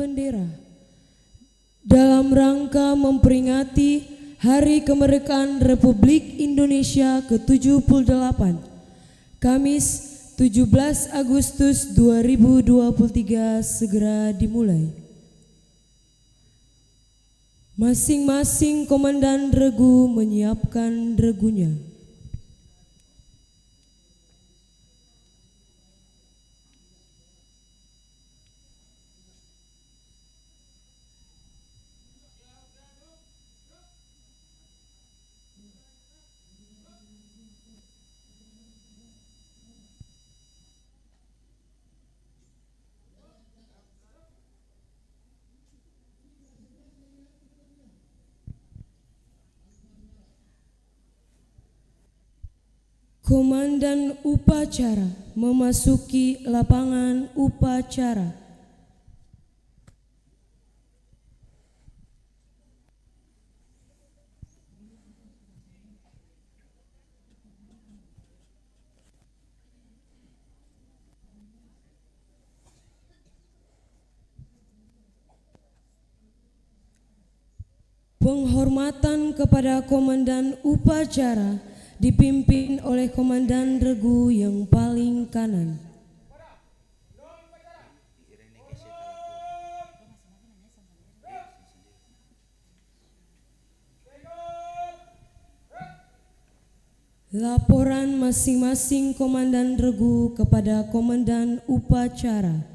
bendera dalam rangka memperingati Hari Kemerdekaan Republik Indonesia ke-78, Kamis 17 Agustus 2023 segera dimulai. Masing-masing komandan regu menyiapkan regunya. Komandan upacara memasuki lapangan upacara. Penghormatan kepada komandan upacara dipimpin oleh komandan regu yang paling kanan. Laporan masing-masing komandan regu kepada komandan upacara.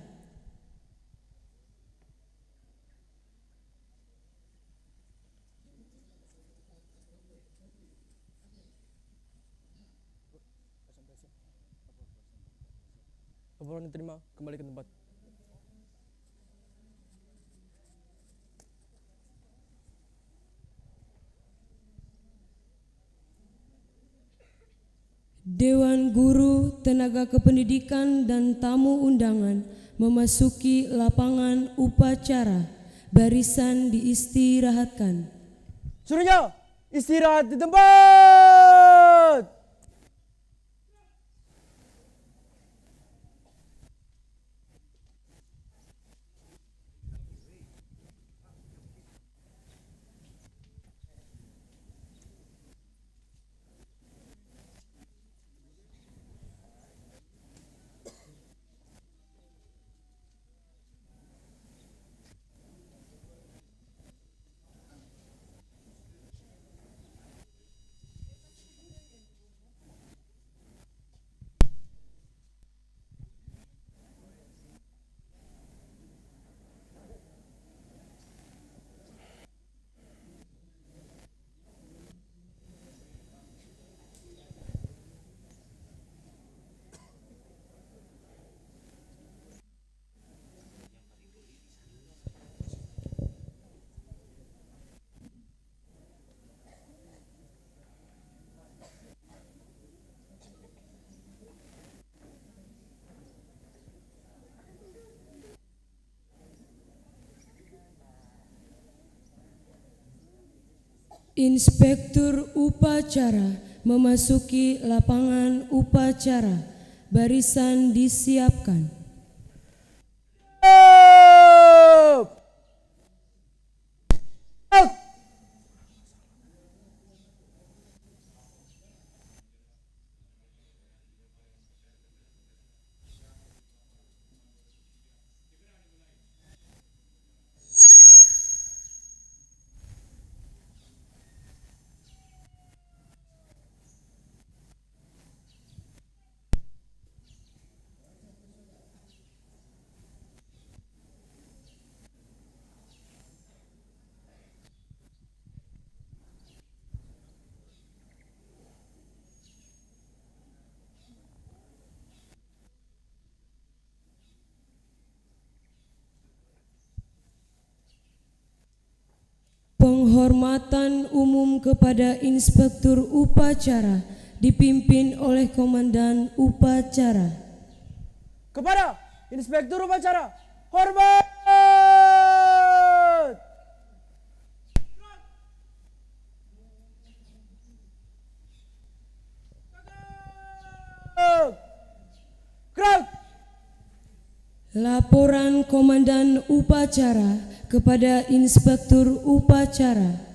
Laporan diterima, kembali ke tempat. Dewan Guru, tenaga kependidikan dan tamu undangan memasuki lapangan upacara. Barisan diistirahatkan. Seluruhnya istirahat di tempat. Inspektur upacara memasuki lapangan upacara. Barisan disiapkan. Penghormatan umum kepada Inspektur upacara dipimpin oleh Komandan upacara. Kepada Inspektur upacara, hormat. Laporan Komandan Upacara kepada Inspektur Upacara.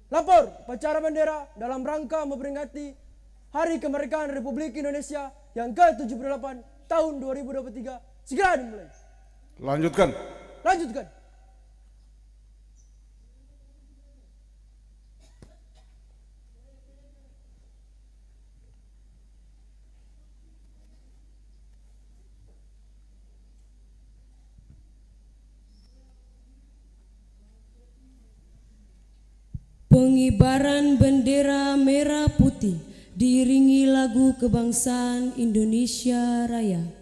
Lapor upacara bendera dalam rangka memperingati Hari Kemerdekaan Republik Indonesia yang ke-78 tahun 2023 segera dimulai. Lanjutkan. Lanjutkan. Pengibaran bendera merah putih diiringi lagu kebangsaan Indonesia Raya.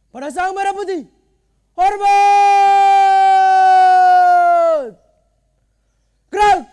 pada Sang Merah Putih. Hormat! Gerak!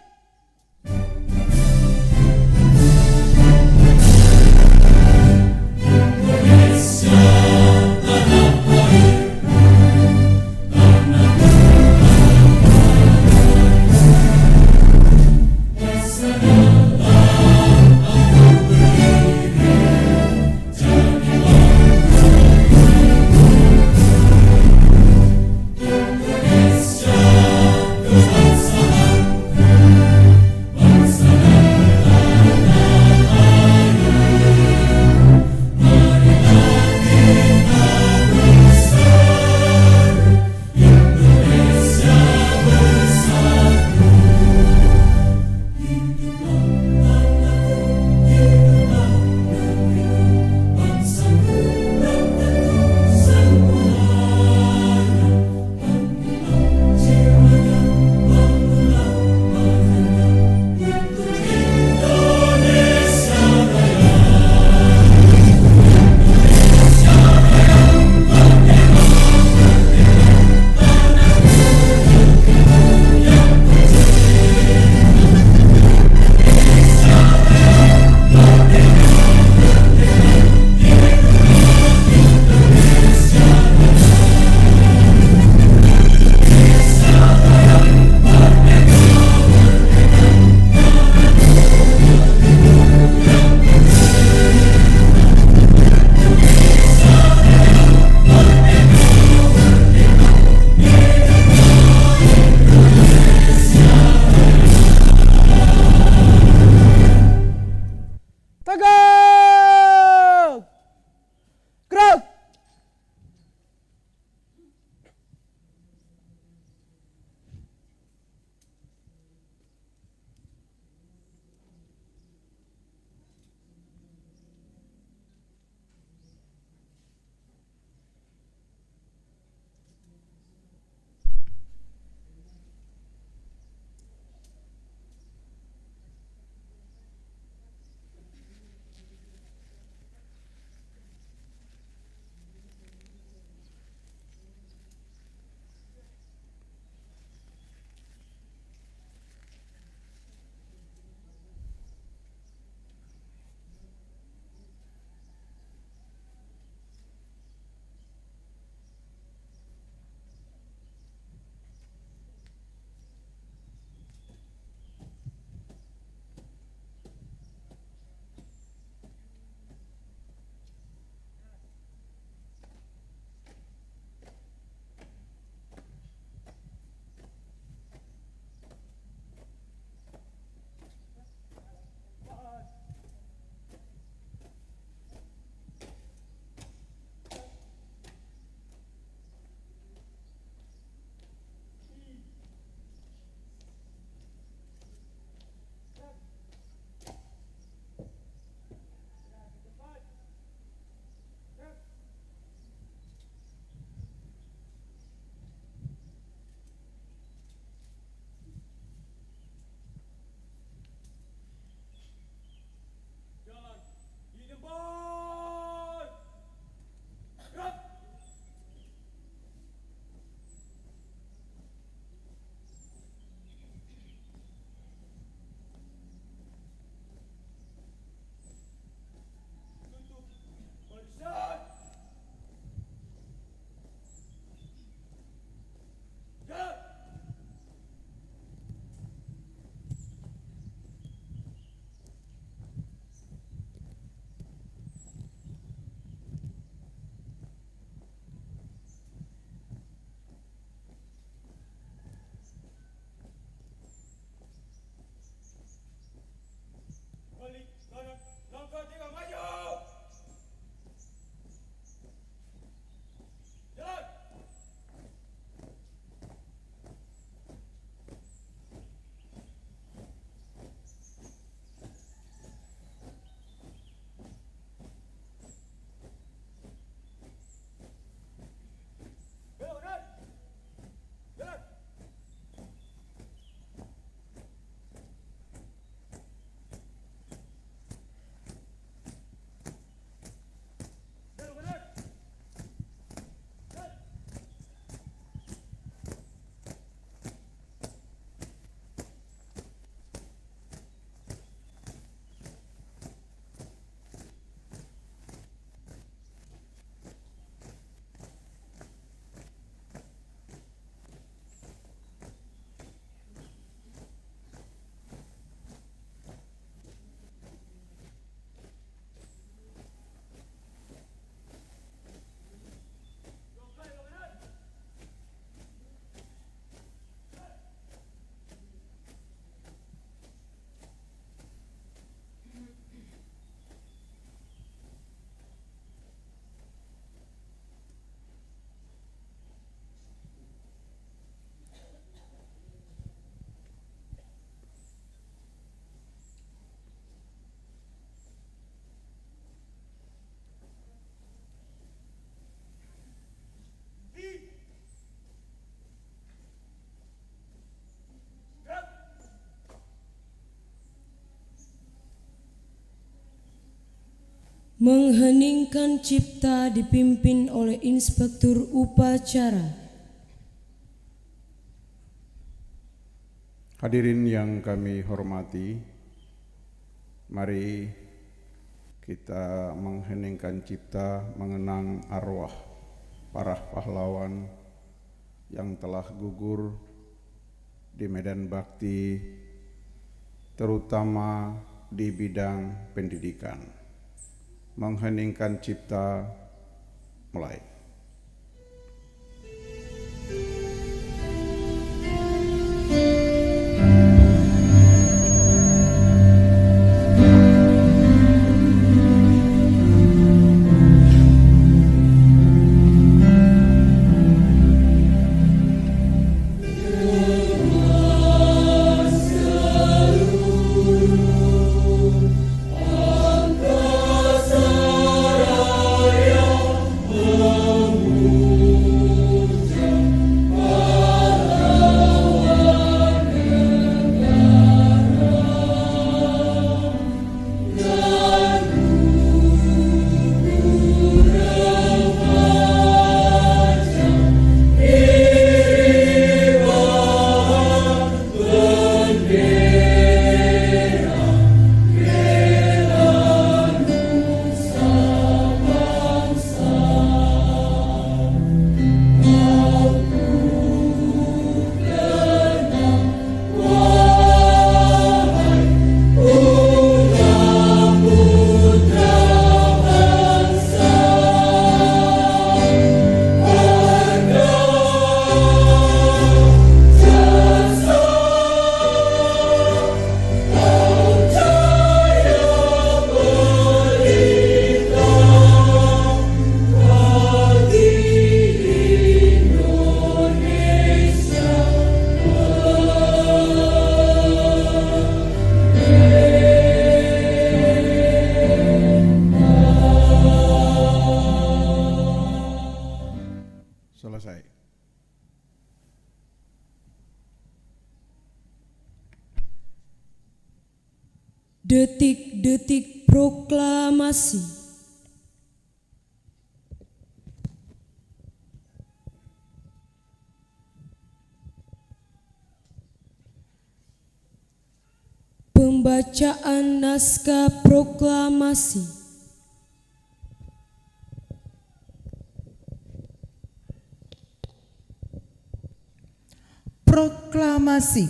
Mengheningkan cipta dipimpin oleh Inspektur Upacara. Hadirin yang kami hormati, mari kita mengheningkan cipta mengenang arwah para pahlawan yang telah gugur di medan bakti, terutama di bidang pendidikan. Mengheningkan cipta, mulai. Selesai. Detik-detik proklamasi. Pembacaan naskah proklamasi. Proklamasi.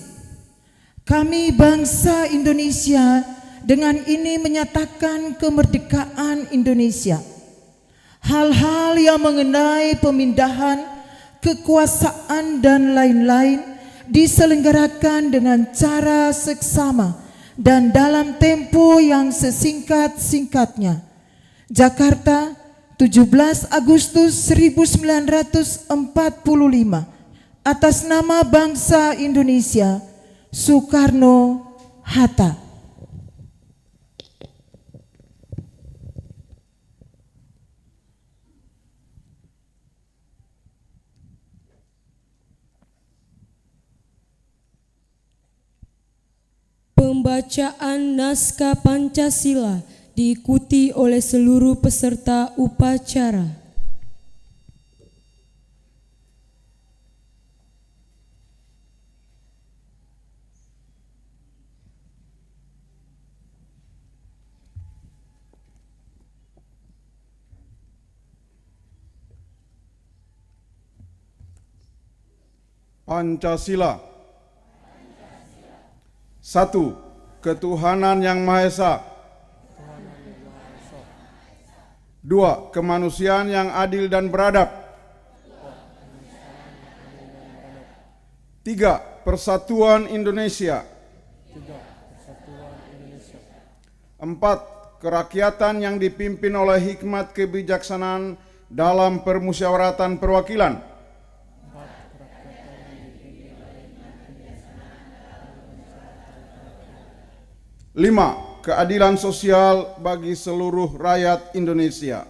Kami bangsa Indonesia dengan ini menyatakan kemerdekaan Indonesia. Hal-hal yang mengenai pemindahan kekuasaan dan lain-lain diselenggarakan dengan cara seksama dan dalam tempo yang sesingkat-singkatnya. Jakarta, 17 Agustus 1945. Atas nama bangsa Indonesia, Soekarno-Hatta. Pembacaan naskah Pancasila diikuti oleh seluruh peserta upacara. Pancasila. 1. Ketuhanan yang Maha Esa. 2. Kemanusiaan yang adil dan beradab. 3. Persatuan Indonesia. 4. Kerakyatan yang dipimpin oleh hikmat kebijaksanaan dalam permusyawaratan perwakilan. 5. Keadilan sosial bagi seluruh rakyat Indonesia.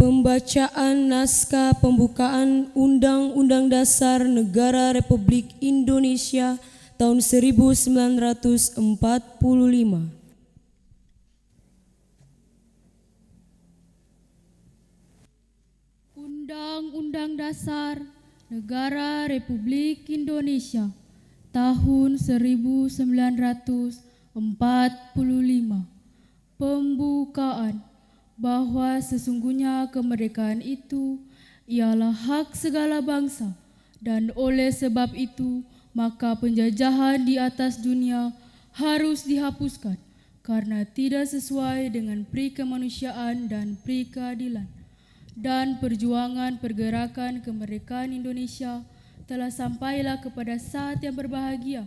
Pembacaan naskah pembukaan Undang-Undang Dasar Negara Republik Indonesia tahun 1945. Undang-Undang Dasar Negara Republik Indonesia tahun 1945. Pembukaan. Bahwa sesungguhnya kemerdekaan itu ialah hak segala bangsa, dan oleh sebab itu maka penjajahan di atas dunia harus dihapuskan karena tidak sesuai dengan pri kemanusiaan dan pri keadilan. Dan perjuangan pergerakan kemerdekaan Indonesia telah sampailah kepada saat yang berbahagia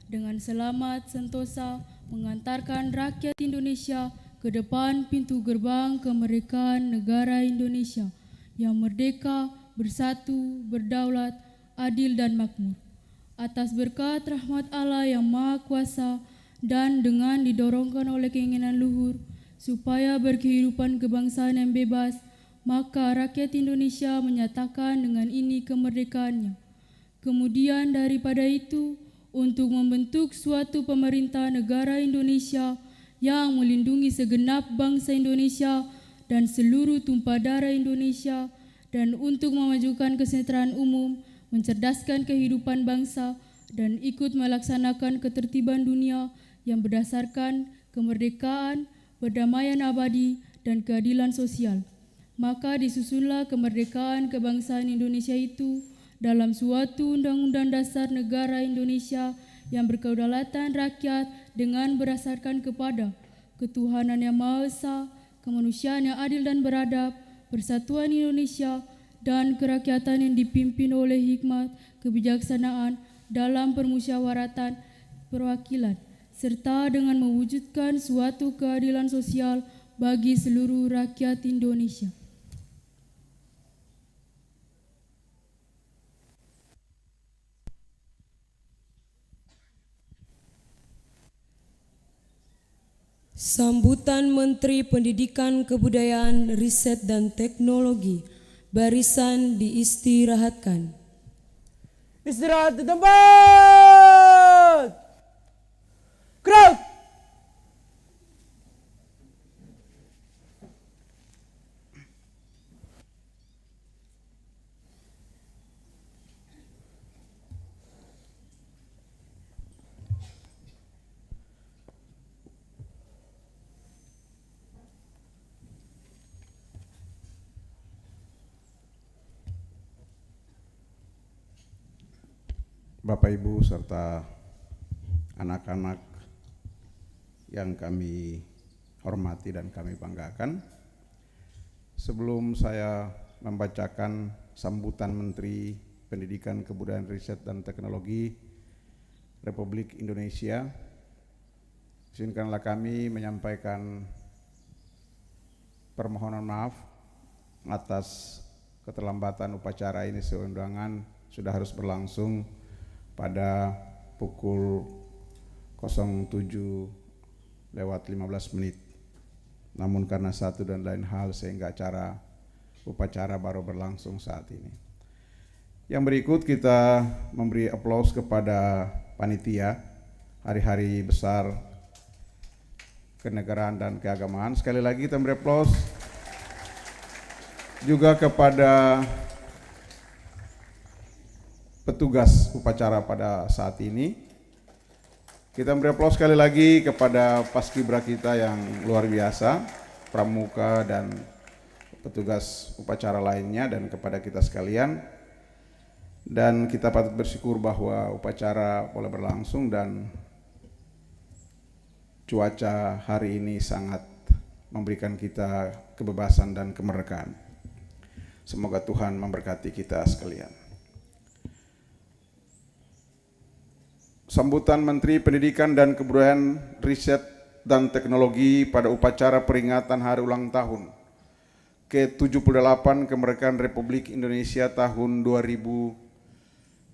dengan selamat sentosa mengantarkan rakyat Indonesia ke depan pintu gerbang kemerdekaan negara Indonesia yang merdeka, bersatu, berdaulat, adil dan makmur. Atas berkat rahmat Allah yang Maha Kuasa dan dengan didorongkan oleh keinginan luhur supaya berkehidupan kebangsaan yang bebas, maka rakyat Indonesia menyatakan dengan ini kemerdekaannya. Kemudian daripada itu, untuk membentuk suatu pemerintah negara Indonesia yang melindungi segenap bangsa Indonesia dan seluruh tumpah darah Indonesia, dan untuk memajukan kesejahteraan umum, mencerdaskan kehidupan bangsa, dan ikut melaksanakan ketertiban dunia yang berdasarkan kemerdekaan, perdamaian abadi, dan keadilan sosial. Maka disusunlah kemerdekaan kebangsaan Indonesia itu dalam suatu Undang-Undang Dasar Negara Indonesia yang berkedaulatan rakyat dengan berdasarkan kepada ketuhanan yang Maha Esa, kemanusiaan yang adil dan beradab, persatuan Indonesia, dan kerakyatan yang dipimpin oleh hikmat kebijaksanaan dalam permusyawaratan perwakilan, serta dengan mewujudkan suatu keadilan sosial bagi seluruh rakyat Indonesia. Sambutan Menteri Pendidikan, Kebudayaan, Riset dan Teknologi. Barisan diistirahatkan. Istirahat di tempat. Gerak. Bapak Ibu serta anak-anak yang kami hormati dan kami banggakan, sebelum saya membacakan sambutan Menteri Pendidikan, Kebudayaan, Riset dan Teknologi Republik Indonesia, izinkanlah kami menyampaikan permohonan maaf atas keterlambatan upacara ini. Seundangan sudah harus berlangsung pada pukul 07.15 menit. Namun karena satu dan lain hal sehingga upacara baru berlangsung saat ini. Yang berikut kita memberi aplaus kepada panitia hari-hari besar kenegaraan dan keagamaan. Sekali lagi kita memberi aplaus juga kepada petugas upacara pada saat ini. Kita beri aplaus sekali lagi kepada paskibra kita yang luar biasa, pramuka dan petugas upacara lainnya, dan kepada kita sekalian. Dan kita patut bersyukur bahwa upacara boleh berlangsung dan cuaca hari ini sangat memberikan kita kebebasan dan kemerdekaan. Semoga Tuhan memberkati kita sekalian. Sambutan Menteri Pendidikan dan Kebudayaan, Riset dan Teknologi pada upacara peringatan Hari Ulang Tahun ke-78 Kemerdekaan Republik Indonesia tahun 2023.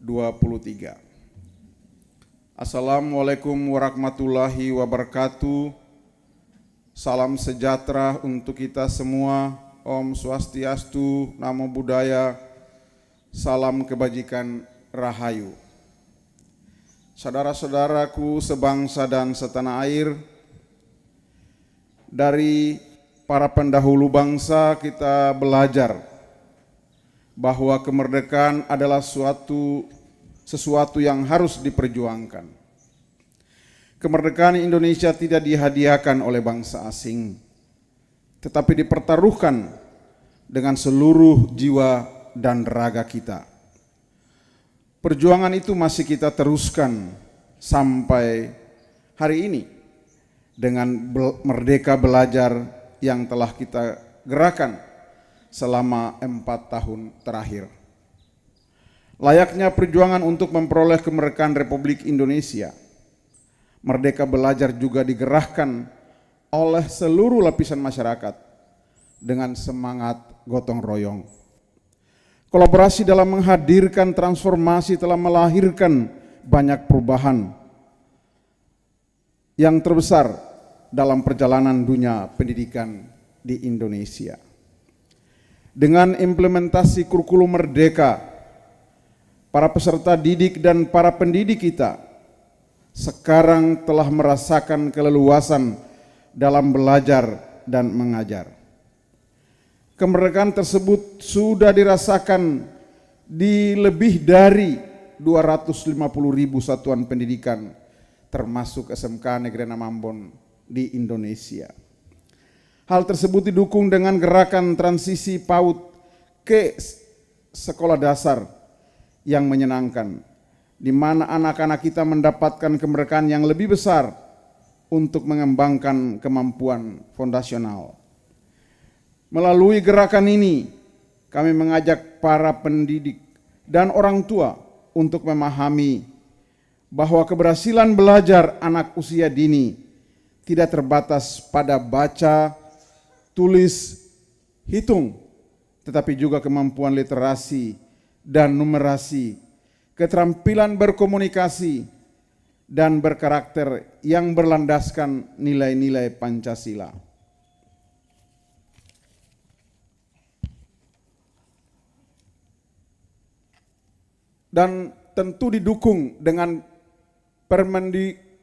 Assalamualaikum warahmatullahi wabarakatuh. Salam sejahtera untuk kita semua. Om Swastiastu, Namo Buddhaya, salam kebajikan, rahayu. Saudara-saudaraku sebangsa dan setanah air, dari para pendahulu bangsa kita belajar bahwa kemerdekaan adalah sesuatu yang harus diperjuangkan. Kemerdekaan Indonesia tidak dihadiahkan oleh bangsa asing, tetapi dipertaruhkan dengan seluruh jiwa dan raga kita. Perjuangan itu masih kita teruskan sampai hari ini dengan Merdeka Belajar yang telah kita gerakan selama 4 tahun terakhir. Layaknya perjuangan untuk memperoleh kemerdekaan Republik Indonesia, Merdeka Belajar juga digerahkan oleh seluruh lapisan masyarakat dengan semangat gotong royong. Kolaborasi dalam menghadirkan transformasi telah melahirkan banyak perubahan yang terbesar dalam perjalanan dunia pendidikan di Indonesia. Dengan implementasi kurikulum merdeka, para peserta didik dan para pendidik kita sekarang telah merasakan keleluasan dalam belajar dan mengajar. Kemerdekaan tersebut sudah dirasakan di lebih dari 250.000 satuan pendidikan, termasuk SMK Negeri 6 Ambon di Indonesia. Hal tersebut didukung dengan gerakan transisi PAUD ke sekolah dasar yang menyenangkan, di mana anak-anak kita mendapatkan kemerdekaan yang lebih besar untuk mengembangkan kemampuan fondasional. Melalui gerakan ini, kami mengajak para pendidik dan orang tua untuk memahami bahwa keberhasilan belajar anak usia dini tidak terbatas pada baca, tulis, hitung, tetapi juga kemampuan literasi dan numerasi, keterampilan berkomunikasi, dan berkarakter yang berlandaskan nilai-nilai Pancasila. Dan tentu didukung dengan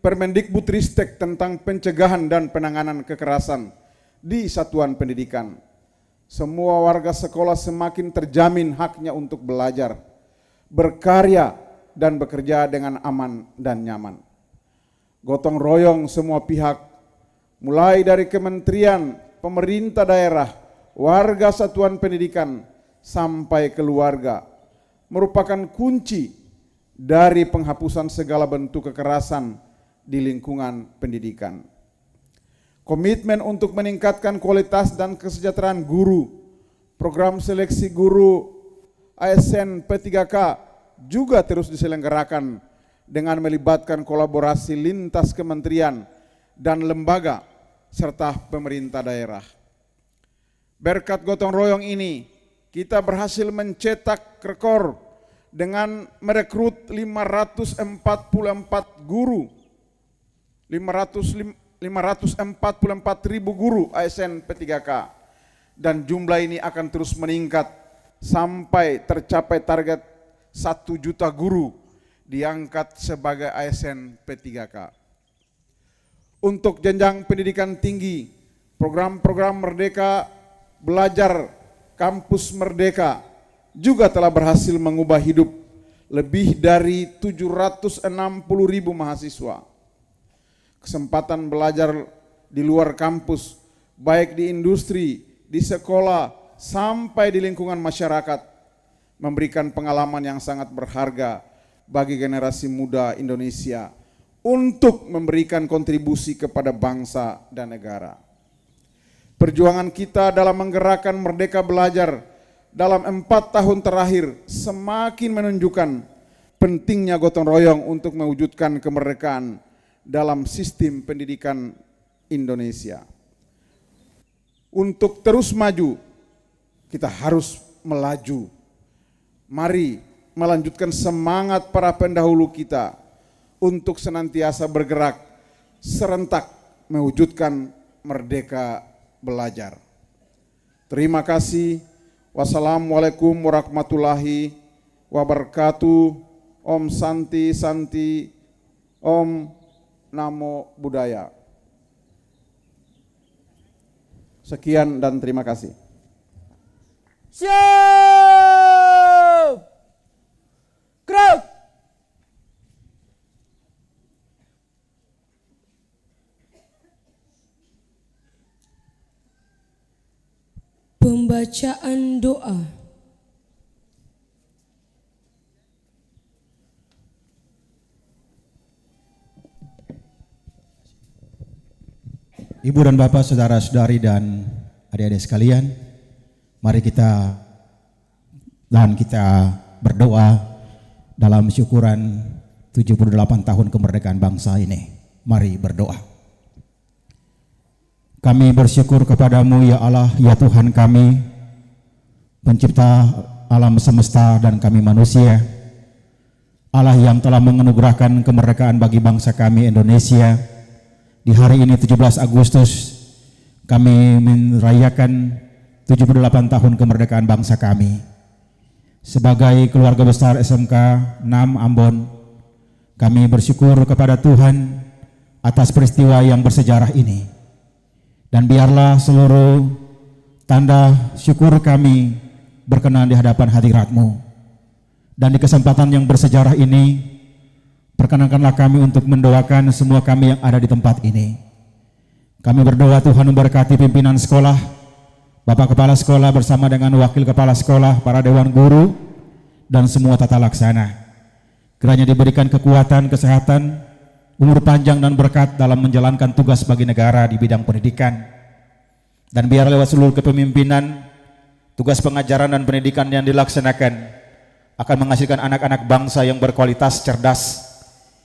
Permendikbudristek tentang pencegahan dan penanganan kekerasan di satuan pendidikan. Semua warga sekolah semakin terjamin haknya untuk belajar, berkarya, dan bekerja dengan aman dan nyaman. Gotong royong semua pihak, mulai dari kementerian, pemerintah daerah, warga satuan pendidikan, sampai keluarga, merupakan kunci dari penghapusan segala bentuk kekerasan di lingkungan pendidikan. Komitmen untuk meningkatkan kualitas dan kesejahteraan guru, program seleksi guru ASN P3K juga terus diselenggarakan dengan melibatkan kolaborasi lintas kementerian dan lembaga serta pemerintah daerah. Berkat gotong royong ini, kita berhasil mencetak rekor dengan merekrut 544 guru, 544.000 guru ASN P3K, dan jumlah ini akan terus meningkat sampai tercapai target 1 juta guru diangkat sebagai ASN P3K. Untuk jenjang pendidikan tinggi, program-program Merdeka Belajar Kampus Merdeka juga telah berhasil mengubah hidup lebih dari 760.000 mahasiswa. Kesempatan belajar di luar kampus, baik di industri, di sekolah, sampai di lingkungan masyarakat, memberikan pengalaman yang sangat berharga bagi generasi muda Indonesia untuk memberikan kontribusi kepada bangsa dan negara. Perjuangan kita dalam menggerakkan Merdeka Belajar dalam 4 tahun terakhir semakin menunjukkan pentingnya gotong royong untuk mewujudkan kemerdekaan dalam sistem pendidikan Indonesia. Untuk terus maju, kita harus melaju. Mari melanjutkan semangat para pendahulu kita untuk senantiasa bergerak serentak mewujudkan Merdeka Belajar. Terima kasih. Wassalamualaikum warahmatullahi wabarakatuh. Om Santi Santi. Om Namo Buddhaya. Sekian dan terima kasih. Siap! Gerak! Pembacaan doa. Ibu dan Bapak, saudara-saudari dan adik-adik sekalian, mari kita berdoa dalam syukuran 78 tahun kemerdekaan bangsa ini. Mari berdoa. Kami bersyukur kepadamu ya Allah, ya Tuhan kami, pencipta alam semesta dan kami manusia. Allah yang telah menganugerahkan kemerdekaan bagi bangsa kami Indonesia. Di hari ini 17 Agustus kami merayakan 78 tahun kemerdekaan bangsa kami. Sebagai keluarga besar SMK 6 Ambon, kami bersyukur kepada Tuhan atas peristiwa yang bersejarah ini. Dan biarlah seluruh tanda syukur kami berkenan di hadapan hadirat-Mu. Dan di kesempatan yang bersejarah ini, perkenankanlah kami untuk mendoakan semua kami yang ada di tempat ini. Kami berdoa Tuhan memberkati pimpinan sekolah, Bapak Kepala Sekolah bersama dengan Wakil Kepala Sekolah, para Dewan Guru, dan semua tata laksana. Kiranya diberikan kekuatan, kesehatan, umur panjang dan berkat dalam menjalankan tugas bagi negara di bidang pendidikan. Dan biar lewat seluruh kepemimpinan, tugas pengajaran dan pendidikan yang dilaksanakan akan menghasilkan anak-anak bangsa yang berkualitas, cerdas,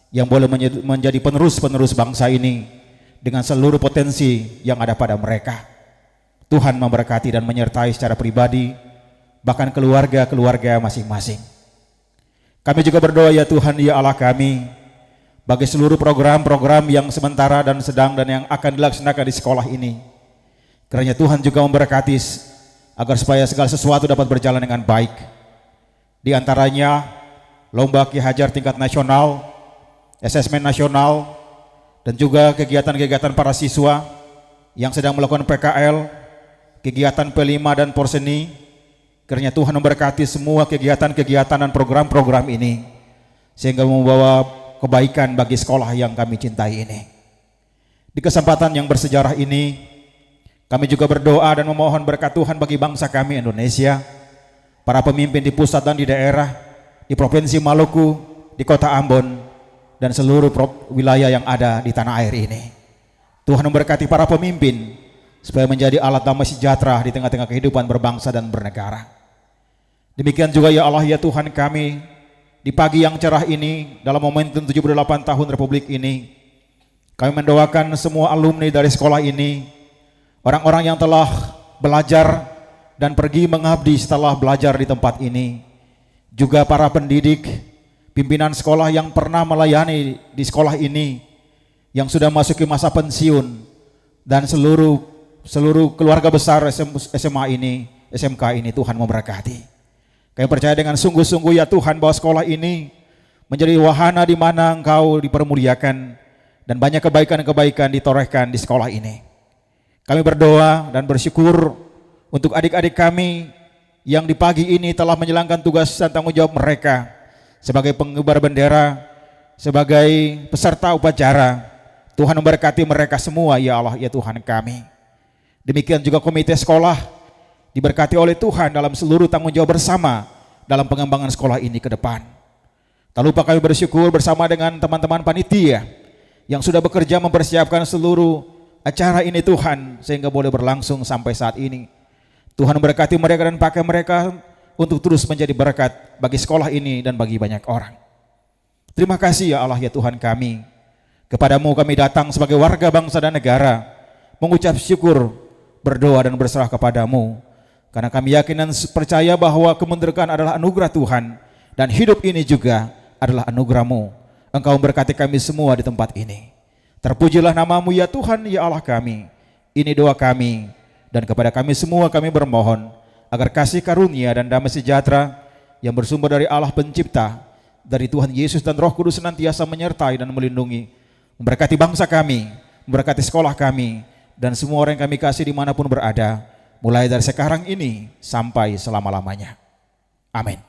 yang boleh menjadi penerus-penerus bangsa ini dengan seluruh potensi yang ada pada mereka. Tuhan memberkati dan menyertai secara pribadi, bahkan keluarga-keluarga masing-masing. Kami juga berdoa ya Tuhan ya Allah kami, bagi seluruh program-program yang sementara dan sedang dan yang akan dilaksanakan di sekolah ini. Kiranya Tuhan juga memberkati agar supaya segala sesuatu dapat berjalan dengan baik. Di antaranya lomba Ki Hajar tingkat nasional, asesmen nasional, dan juga kegiatan-kegiatan para siswa yang sedang melakukan PKL, kegiatan P5 dan Porseni. Kiranya Tuhan memberkati semua kegiatan-kegiatan dan program-program ini sehingga membawa kebaikan bagi sekolah yang kami cintai ini. Di kesempatan yang bersejarah ini, kami juga berdoa dan memohon berkat Tuhan bagi bangsa kami Indonesia, para pemimpin di pusat dan di daerah, di Provinsi Maluku, di Kota Ambon, dan seluruh wilayah yang ada di tanah air ini. Tuhan memberkati para pemimpin supaya menjadi alat damai sejahtera di tengah-tengah kehidupan berbangsa dan bernegara. Demikian juga ya Allah ya Tuhan kami, di pagi yang cerah ini dalam momentum 78 tahun Republik ini, kami mendoakan semua alumni dari sekolah ini, orang-orang yang telah belajar dan pergi mengabdi setelah belajar di tempat ini, juga para pendidik, pimpinan sekolah yang pernah melayani di sekolah ini, yang sudah masuki masa pensiun, dan seluruh keluarga besar SMA ini, SMK ini, Tuhan memberkati. Kami percaya dengan sungguh-sungguh ya Tuhan bahwa sekolah ini menjadi wahana di mana Engkau dipermuliakan dan banyak kebaikan-kebaikan ditorehkan di sekolah ini. Kami berdoa dan bersyukur untuk adik-adik kami yang di pagi ini telah menjalankan tugas dan tanggung jawab mereka sebagai pengibar bendera, sebagai peserta upacara. Tuhan memberkati mereka semua ya Allah ya Tuhan kami. Demikian juga komite sekolah diberkati oleh Tuhan dalam seluruh tanggung jawab bersama dalam pengembangan sekolah ini ke depan. Tak lupa kami bersyukur bersama dengan teman-teman panitia yang sudah bekerja mempersiapkan seluruh acara ini Tuhan sehingga boleh berlangsung sampai saat ini. Tuhan memberkati mereka dan pakai mereka untuk terus menjadi berkat bagi sekolah ini dan bagi banyak orang. Terima kasih ya Allah ya Tuhan kami. Kepadamu kami datang sebagai warga bangsa dan negara, mengucap syukur, berdoa dan berserah kepadamu. Karena kami yakin dan percaya bahwa kemerdekaan adalah anugerah Tuhan dan hidup ini juga adalah anugerah-Mu. Engkau memberkati kami semua di tempat ini. Terpujilah nama-Mu ya Tuhan ya Allah kami. Ini doa kami Dan kepada kami semua kami bermohon agar kasih karunia dan damai sejahtera yang bersumber dari Allah Pencipta, dari Tuhan Yesus dan Roh Kudus senantiasa menyertai dan melindungi, memberkati bangsa kami, memberkati sekolah kami, dan semua orang yang kami kasih dimanapun berada, mulai dari sekarang ini sampai selama-lamanya. Amin.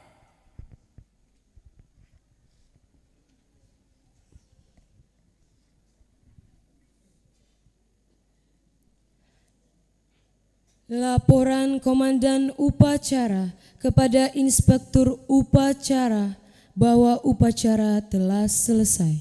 Laporan Komandan Upacara kepada Inspektur Upacara bahwa upacara telah selesai.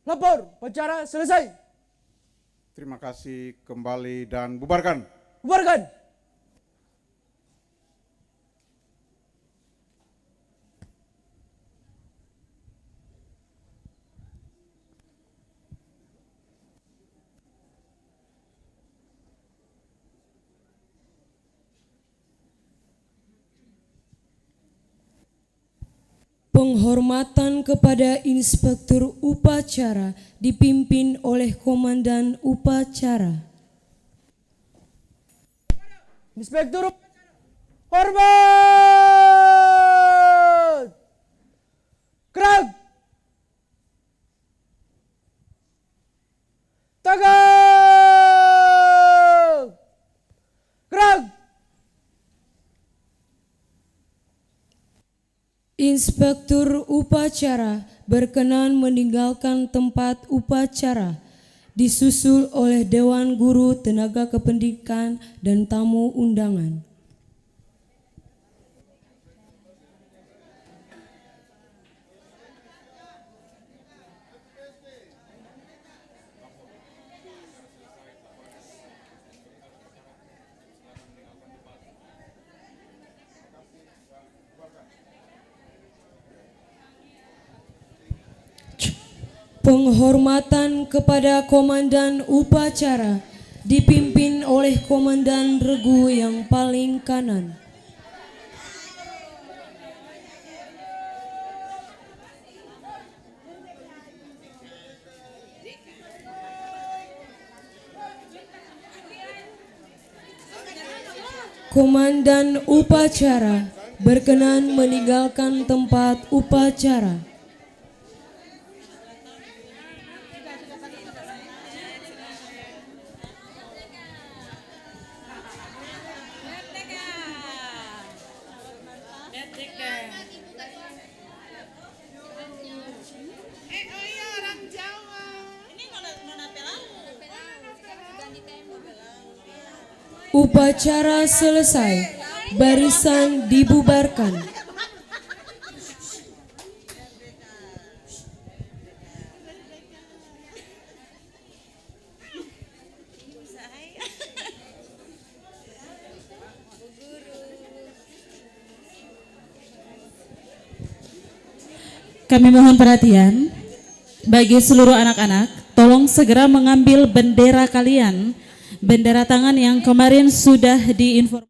Lapor, upacara selesai. Terima kasih kembali dan bubarkan. Bubarkan. Penghormatan kepada Inspektur Upacara dipimpin oleh Komandan Upacara. Inspektur hormat. Gerak. Tegak. Gerak. Inspektur Upacara berkenan meninggalkan tempat upacara, disusul oleh Dewan Guru Tenaga Kependidikan dan tamu undangan. Penghormatan kepada Komandan Upacara dipimpin oleh Komandan Regu yang paling kanan. Komandan Upacara berkenan meninggalkan tempat upacara. Upacara selesai, barisan dibubarkan. Kami mohon perhatian bagi seluruh anak-anak, tolong segera mengambil bendera kalian, bendera tangan yang kemarin sudah diinformasikan.